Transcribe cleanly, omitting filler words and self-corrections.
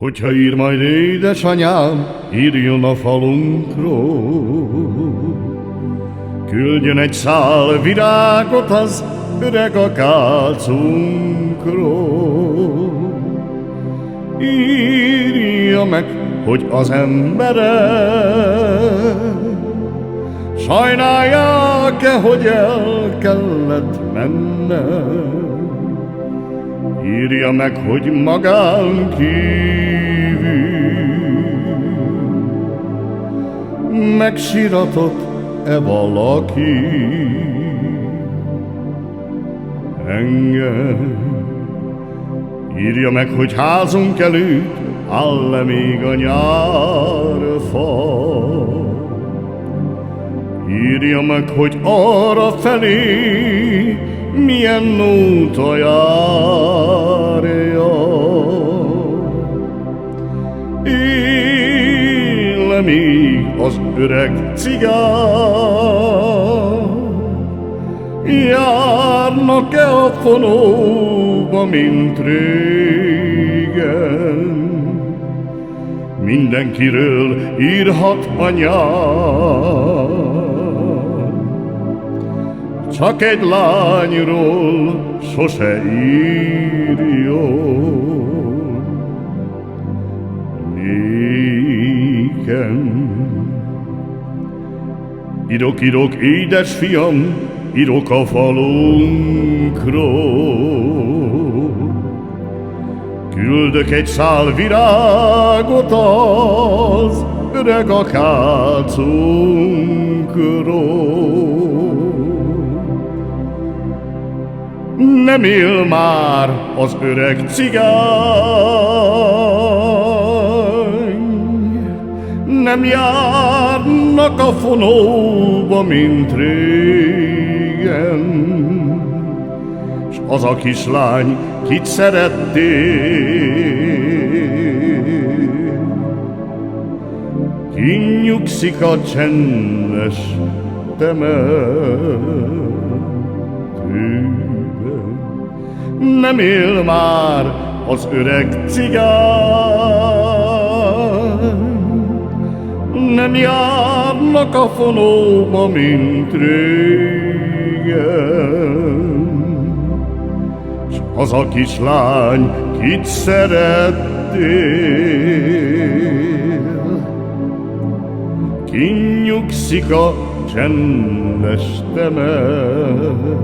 Hogyha ír majd édesanyám, írjon a falunkról. Küldjön egy szál virágot az öreg akácunkról. Írja meg, hogy az emberek sajnálják-e, hogy el kellett mennem. Írja meg, hogy magán kívül megsiratott-e valaki engem. Írja meg, hogy házunk előtt áll-e még a nyárfa. Írja meg, hogy arra felé milyen nóta járja. Él-e még az öreg cigány? Járnak-e a fonóba, mint régen? Mindenkiről írhat anyám, csak egy lányról sose írjon nékem. Írok, édes fiam, írok a falunkról. Küldök egy szál virágot az öreg akácunkról. Nem él már az öreg cigány, nem járnak a fonóba, mint régen. S az a kislány, kit szerettél, kinyugszik a csendes temetőben. Nem él már az öreg cigány, nem járnak a fonóba, mint régen. S az a kislány, kit szerettél, kinyugszik a csendes temetőben.